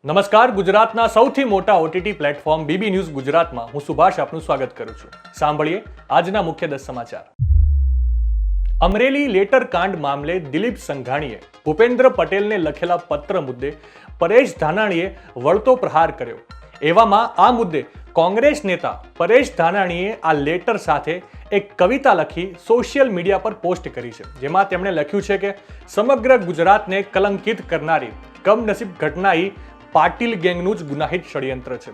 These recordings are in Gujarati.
નમસ્કાર, ગુજરાતના સૌથી મોટા ઓટીટી પ્લેટફોર્મ બીબી ન્યૂઝ ગુજરાતમાં હું સુભાષ આપનું સ્વાગત કરું છું. સાંભળીએ આજના મુખ્ય 10 સમાચાર. અમરેલી લેટર કાંડ મામલે દિલીપ સંઘાણીએ ભૂપેન્દ્ર પટેલને લખેલા પત્ર મુદ્દે પરેશ ધાનાણીએ વળતો પ્રહાર કર્યો. એવામાં આ મુદ્દે કોંગ્રેસ નેતા પરેશ ધાનાણીએ આ લેટર સાથે એક કવિતા લખી સોશિયલ મીડિયા પર પોસ્ટ કરી છે, જેમાં તેમણે લખ્યું છે કે સમગ્ર ગુજરાતને કલંકિત કરનારી કમનસીબ ઘટના પાટીલ ગેંગનું જ ગુનાહિત ષડયંત્ર છે.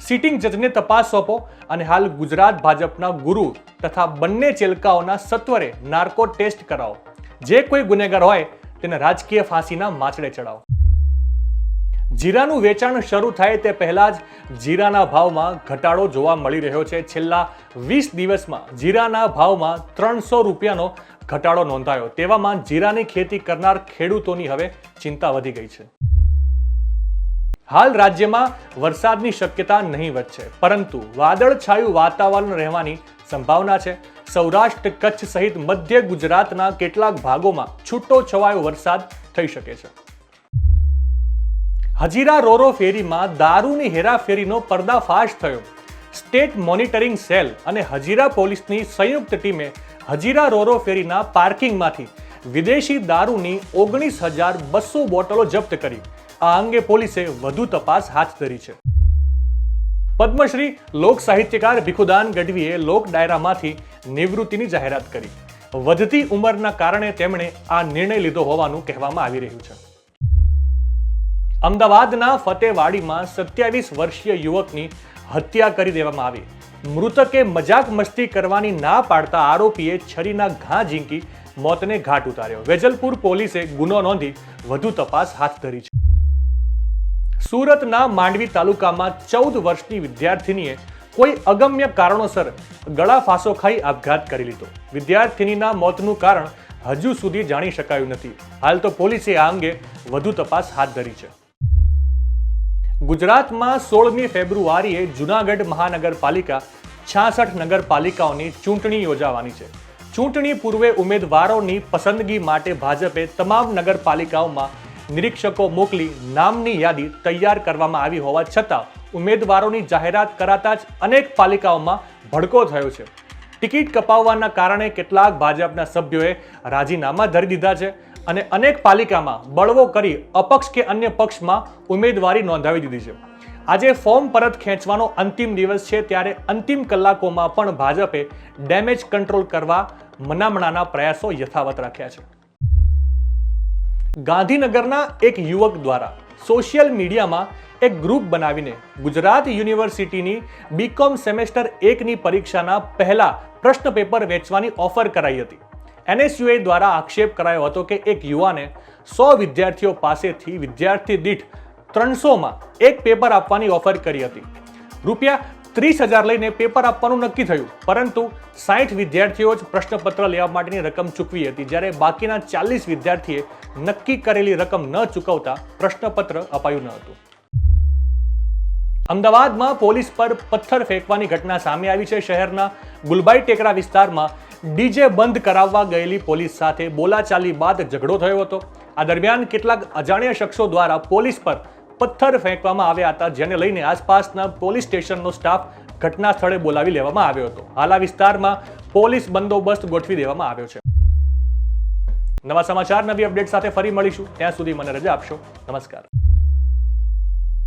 સિટિંગ જજને તપાસ સોંપો અને હાલ ગુજરાત ભાજપના ગુરુ તથા બંને ચેલકાઓના સત્વરે નાર્કો ટેસ્ટ કરાવો. જે કોઈ ગુનેગાર હોય તેને રાજકીય ફાંસીના માચડે ચડાવો. જીરાનું વેચાણ શરૂ થાય તે પહેલા જ જીરાના ભાવમાં ઘટાડો જોવા મળી રહ્યો છે. છેલ્લા 20 દિવસમાં જીરાના ભાવમાં 300 રૂપિયાનો ઘટાડો નોંધાયો. તેવામાં જીરાની ખેતી કરનાર ખેડૂતોની હવે ચિંતા વધી ગઈ છે. હાલ રાજ્યમાં વરસાદની શક્યતા નહીવત છે, પરંતુ વાદળછાયું વાતાવરણ રહેવાની સંભાવના છે. સૌરાષ્ટ્ર, કચ્છ સહિત મધ્ય ગુજરાતના કેટલાક ભાગોમાં છૂટો છવાયો વરસાદ થઈ શકે છે. હજીરા રોરો ફેરીમાં દારૂની હેરાફેરીનો પર્દાફાશ થયો. સ્ટેટ મોનિટરિંગ સેલ અને હજીરા પોલીસની સંયુક્ત ટીમે હજીરા રોરો ફેરીના પાર્કિંગમાંથી વિદેશી દારૂની 19,200 બોટલો જપ્ત કરી. આ અંગે પોલીસે વધુ તપાસ હાથ ધરી છે. પદ્મશ્રી લોક સાહિત્યકાર ભીખુદાન ગઢવીએ લોક ડાયરામાંથી નિવૃત્તિની જાહેરાત કરી. વધતી ઉંમરના કારણે તેમણે આ નિર્ણય લીધો હોવાનું કહેવામાં આવી રહ્યું છે. અમદાવાદના ફતેવાડીમાં 27 વર્ષીય યુવકની હત્યા કરી દેવામાં આવી. મૃતકે મજાક મસ્તી કરવાની ના પાડતા આરોપીએ છરીના ઘા ઝીંકી મોતને ઘાટ ઉતાર્યો. વેજલપુર પોલીસે ગુનો નોંધી વધુ તપાસ હાથ ધરી છે. સુરતના માંડવી તાલુકામાં 14 વર્ષની વિદ્યાર્થીનીએ કોઈ અગમ્ય કારણોસર ગળા ફાંસો ખાઈ આપઘાત કરી લીધો. વિદ્યાર્થીનીના મોતનું કારણ હજુ સુધી જાણી શકાયું નથી. હાલ તો પોલીસે આ અંગે વધુ તપાસ હાથ ધરી છે. ગુજરાતમાં 16મી ફેબ્રુઆરીએ જૂનાગઢ મહાનગરપાલિકા 66 નગરપાલિકાઓની ચૂંટણી યોજાવાની છે. ચૂંટણી પૂર્વે ઉમેદવારોની પસંદગી માટે ભાજપે તમામ નગરપાલિકાઓમાં નિરીક્ષકો મોકલી નામની યાદી તૈયાર કરવામાં આવી હોવા છતાં ઉમેદવારોની જાહેરાત કરાતા જ અનેક પાલિકાઓમાં ભડકો થયો છે. ટિકિટ કપાવવાના કારણે કેટલાક ભાજપના સભ્યોએ રાજીનામા ધરી દીધા છે અને અનેક પાલિકામાં બળવો કરી અપક્ષ કે અન્ય પક્ષમાં ઉમેદવારી નોંધાવી દીધી છે. આજે ફોર્મ પરત ખેંચવાનો અંતિમ દિવસ છે, ત્યારે અંતિમ કલાકોમાં પણ ભાજપે ડેમેજ કંટ્રોલ કરવા મનામણાના પ્રયાસો યથાવત રાખ્યા છે. ગાંધીનગરના એક યુવક દ્વારા સોશિયલ મીડિયામાં એક ગ્રુપ બનાવીને ગુજરાત યુનિવર્સિટીની બીકોમ સેમેસ્ટર 1ની પરીક્ષાના પહેલા પ્રશ્ન પેપર વેચવાની ઓફર કરાઈ હતી. એનએસયુઆઈ દ્વારા આક્ષેપ કરાયો હતો કે એક યુવાને 100 વિદ્યાર્થીઓ પાસેથી વિદ્યાર્થી દીઠ 300માં એક પેપર આપવાની ઓફર કરી હતી. રૂપિયા 30,000 લઈને પેપર આપવાનું નક્કી થયું, પરંતુ 60 વિદ્યાર્થીઓ જ પ્રશ્નપત્ર લેવા માટેની રકમ ચૂકવી હતી, જ્યારે બાકીના 40 વિદ્યાર્થીએ નક્કી કરેલી રકમ ન ચૂકવતા પ્રશ્નપત્ર અપાયું ન હતું. અમદાવાદમાં પોલીસ પર પથ્થર ફેંકવાની ઘટના સામે આવી છે. શહેરના ગુલબાઈ ટેકરા વિસ્તારમાં ડીજે બંધ કરાવવા ગયેલી પોલીસ સાથે બોલાચાલી બાદ ઝઘડો થયો હતો. આ દરમિયાન કેટલાક અજાણ્યા શખ્સો દ્વારા પોલીસ પર પથ્થર ફેંકવામાં આવ્યા હતા, જેને લઈને આસપાસના પોલીસ સ્ટેશનનો સ્ટાફ ઘટના સ્થળે બોલાવી લેવામાં આવ્યો હતો. હાલ આ વિસ્તારમાં પોલીસ બંદોબસ્ત ગોઠવી દેવામાં આવ્યો છે. નવા સમાચાર, નવી અપડેટ સાથે ફરી મળીશું. ત્યાં સુધી મને રજા આપશો. નમસ્કાર.